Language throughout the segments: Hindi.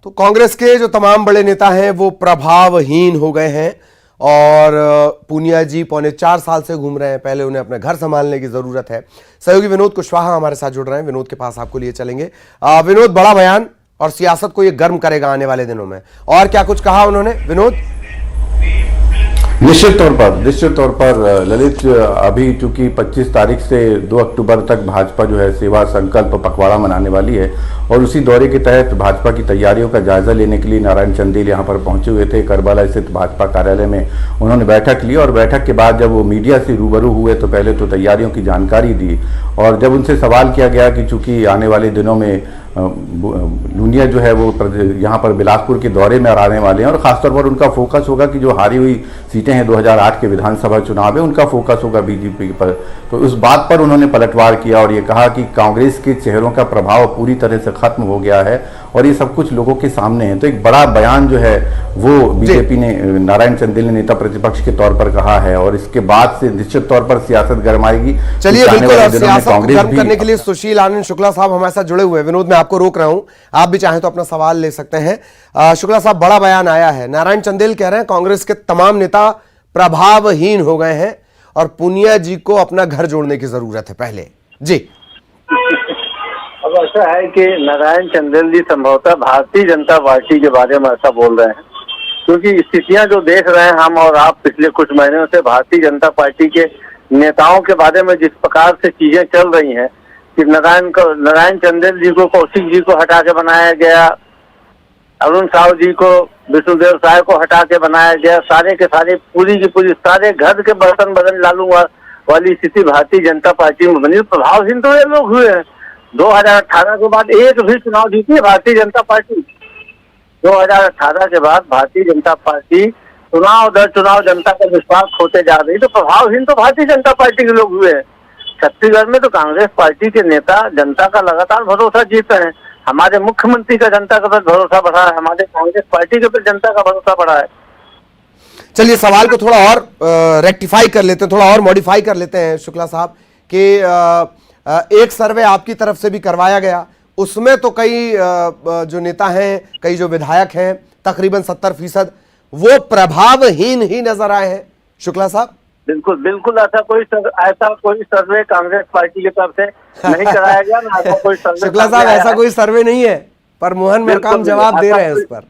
तो कांग्रेस के जो तमाम बड़े नेता हैं वो प्रभावहीन हो गए हैं और पूनिया जी 4.25 साल से घूम रहे हैं। पहले उन्हें अपने घर संभालने की जरूरत है। सहयोगी विनोद कुशवाहा हमारे साथ जुड़ रहे हैं। विनोद के पास आपको लिए चलेंगे। विनोद, बड़ा बयान और सियासत को ये गर्म करेगा आने वाले दिनों में, और क्या कुछ कहा उन्होंने विनोद? निश्चित तौर पर ललित, अभी चूंकि 25 तारीख से 2 अक्टूबर तक भाजपा जो है सेवा संकल्प पखवाड़ा मनाने वाली है, और उसी दौरे के तहत भाजपा की तैयारियों का जायजा लेने के लिए नारायण चंदेल यहाँ पर पहुंचे हुए थे। करबला स्थित भाजपा कार्यालय में उन्होंने बैठक ली, और बैठक के बाद जब वो मीडिया से रूबरू हुए तो पहले तो तैयारियों की जानकारी दी, और जब उनसे सवाल किया गया कि चूंकि आने वाले दिनों में लूनिया जो है वो यहाँ पर बिलासपुर के दौरे में आने वाले हैं, और खासतौर पर उनका फोकस होगा कि जो हारी हुई सीटें हैं 2008 के विधानसभा चुनाव में, उनका फोकस होगा बीजेपी पर। तो उस बात पर उन्होंने पलटवार किया और ये कहा कि कांग्रेस के चेहरों का प्रभाव पूरी तरह से खत्म हो गया है और ये सब कुछ लोगों के सामने है। तो एक बड़ा बयान जो है वो बीजेपी ने, नारायण चंदेल ने नेता प्रतिपक्ष के तौर पर कहा है, और इसके बाद से निश्चित तौर पर सियासत गरमाएगी। चलिए, बिल्कुल, सियासत गर्म करने के लिए सुशील आनंद शुक्ला साहब हमारे साथ जुड़े हुए हैं। विनोद, मैं आपको रोक रहा हूं, आप भी चाहें तो अपना सवाल ले सकते हैं। शुक्ला साहब, बड़ा बयान आया है। नारायण चंदेल कह रहे हैं कांग्रेस के तमाम नेता प्रभावहीन हो गए हैं और पूनिया जी को अपना घर जोड़ने की जरूरत है पहले जी। अब ऐसा है कि नारायण चंदेल जी संभवतः भारतीय जनता पार्टी के बारे में ऐसा बोल रहे हैं, क्योंकि स्थितियां जो देख रहे हैं हम और आप पिछले कुछ महीनों से भारतीय जनता पार्टी के नेताओं के बारे में जिस प्रकार से चीजें चल रही हैं कि नारायण चंदेल जी को कौशिक जी को हटा के बनाया गया, अरुण साहू जी को, विष्णुदेव साय को हटा के बनाया गया, सारे के सारे पूरी की पूरी सारे घर के बर्तन बदल डालू वाली स्थिति भारतीय जनता पार्टी में बनी। प्रभावहीन तो ये लोग हुए हैं। 2018 के बाद एक भी चुनाव जीती है भारतीय जनता पार्टी। 2018 के बाद भारतीय जनता पार्टी चुनाव दर चुनाव जनता का विश्वास खोते जा रही, तो प्रभावहीन तो भारतीय जनता पार्टी के लोग हुए हैं। छत्तीसगढ़ में तो कांग्रेस पार्टी के नेता जनता का लगातार भरोसा जीत रहे हैं। हमारे मुख्यमंत्री का जनता का भरोसा बढ़ा है, हमारे कांग्रेस पार्टी के प्रति जनता का भरोसा बढ़ा है। चलिए, सवाल को थोड़ा और रेक्टिफाई कर लेते हैं, थोड़ा और मॉडिफाई कर लेते हैं शुक्ला साहब कि एक सर्वे आपकी तरफ से भी करवाया गया, उसमें तो कई जो नेता हैं, कई जो विधायक हैं, तकरीबन 70% वो प्रभावहीन ही नजर आए हैं शुक्ला साहब। बिल्कुल ऐसा कोई सर्वे कांग्रेस पार्टी की तरफ से नहीं कराया गया ना, ऐसा कोई सर्वे। शुक्ला साहब, ऐसा कोई सर्वे नहीं है, पर मोहन मरकाम जवाब दे रहे हैं उस पर।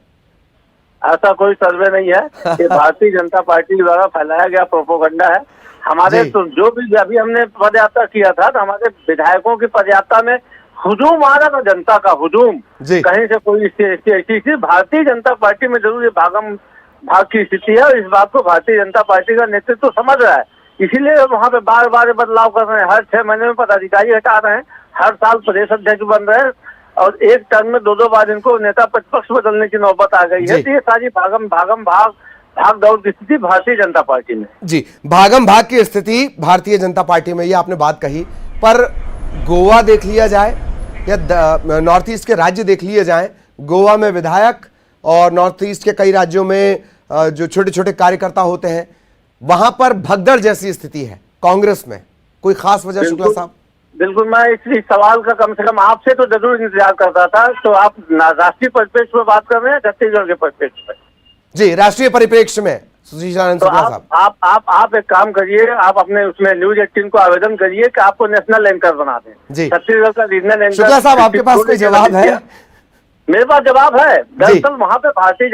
ऐसा कोई सर्वे नहीं है, ये भारतीय जनता पार्टी द्वारा फैलाया गया प्रोपोगंडा है। हमारे तो जो भी अभी हमने पदयात्रा किया था तो हमारे विधायकों की पदयात्रा में हुजूम आ रहा था, जनता का हुजूम, कहीं से कोई ऐसी भारतीय जनता पार्टी में जरूर ये भाग की स्थिति है, और इस बात को भारतीय जनता पार्टी का नेतृत्व समझ रहा है। इसीलिए वहाँ पे बार बार बदलाव कर रहे हैं। हर 6 महीने में पदाधिकारी हटा रहे हैं, हर साल प्रदेश अध्यक्ष बन रहे हैं, और एक टर्म में 2 बार इनको नेता प्रतिपक्ष बदलने की नौबत आ गई है। तो ये सारी भाग दौड़ की स्थिति भारतीय जनता पार्टी में जी, भागम भाग की स्थिति भारतीय जनता पार्टी में, ये आपने बात कही। पर गोवा देख लिया जाए या नॉर्थ ईस्ट के राज्य देख लिए जाए, गोवा में विधायक और नॉर्थ ईस्ट के कई राज्यों में जो छोटे छोटे कार्यकर्ता होते हैं, वहां पर भगदड़ जैसी स्थिति है कांग्रेस में। कोई खास वजह शुक्ला साहब? बिल्कुल, मैं इस सवाल का कम से कम आपसे तो जरूर इंतजार करता था। तो आप राष्ट्रीय परिप्रेक्ष्य में बात कर रहे हैं, छत्तीसगढ़ के परिप्रेक्ष्य में? जी, राष्ट्रीय परिप्रेक्ष्य में सुशील आनंद शुक्ला साहब। आप एक काम करिए, आप अपने उसमें न्यूज 18 को आवेदन करिए कि आपको नेशनल एंकर बना दें। छत्तीसगढ़ का रीजनल एंकर। शुक्ला साहब, आपके पास कोई जवाब है? मेरे पास जवाब है। दरअसल वहाँ पे भारतीय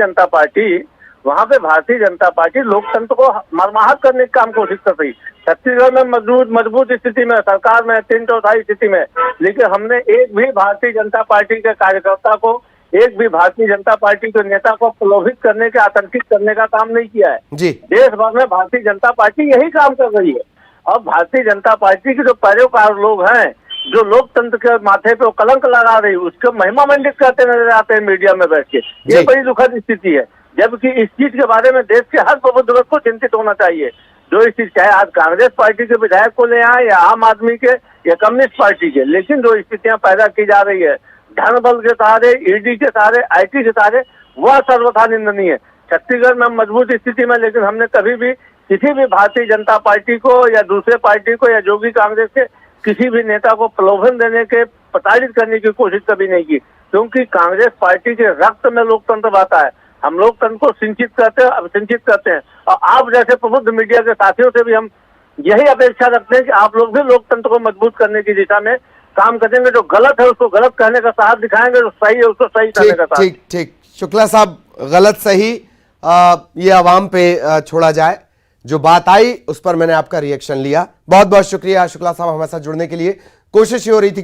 जनता पार्टी लोकतंत्र को मरमाहत करने का काम कोशिश कर रही। छत्तीसगढ़ में मजबूत स्थिति में, सरकार में 3/4 स्थिति में, लेकिन हमने एक भी भारतीय जनता पार्टी के कार्यकर्ता को, एक भी भारतीय जनता पार्टी के नेता को प्रलोभित करने के, आतंकित करने का काम नहीं किया है जी। देश भर में भारतीय जनता पार्टी यही काम कर रही है। और भारतीय जनता पार्टी के जो पैरोकार लोग हैं, जो लोकतंत्र के माथे पे कलंक लगा रही, उसको महिमा मंडित करते नजर आते हैं मीडिया में बैठ के। ये बड़ी दुखद स्थिति है, जबकि इस चीज के बारे में देश के हर प्रबुद्ध वर्ग को चिंतित होना चाहिए। जो इस चीज, चाहे आज कांग्रेस पार्टी के विधायक को ले आए या आम आदमी के या कम्युनिस्ट पार्टी के, लेकिन जो स्थितियां पैदा की जा रही है धन बल के सहारे, ईडी के सहारे, IT के सहारे, वह सर्वथा निंदनीय है। छत्तीसगढ़ में मजबूत स्थिति में, लेकिन हमने कभी भी किसी भी भारतीय जनता पार्टी को या दूसरे पार्टी को या जोगी कांग्रेस के किसी भी नेता को प्रलोभन देने के, प्रताड़ित करने की कोशिश कभी नहीं की। क्योंकि कांग्रेस पार्टी के रक्त में लोकतंत्र बहता है। हम लोकतंत्र को सिंचित करते हैं और आप जैसे प्रबुद्ध मीडिया के साथियों से भी हम यही अपेक्षा रखते हैं कि आप लोग भी लोकतंत्र को मजबूत करने की दिशा में काम करेंगे। जो गलत है उसको गलत कहने का साहस दिखाएंगे, जो सही है उसको सही करने का साहस। ठीक ठीक, शुक्ला साहब, गलत सही ये आवाम पे छोड़ा जाए। जो बात आई उस पर मैंने आपका रिएक्शन लिया। बहुत बहुत शुक्रिया शुक्ला साहब हमारे साथ जुड़ने के लिए। कोशिश ये हो रही थी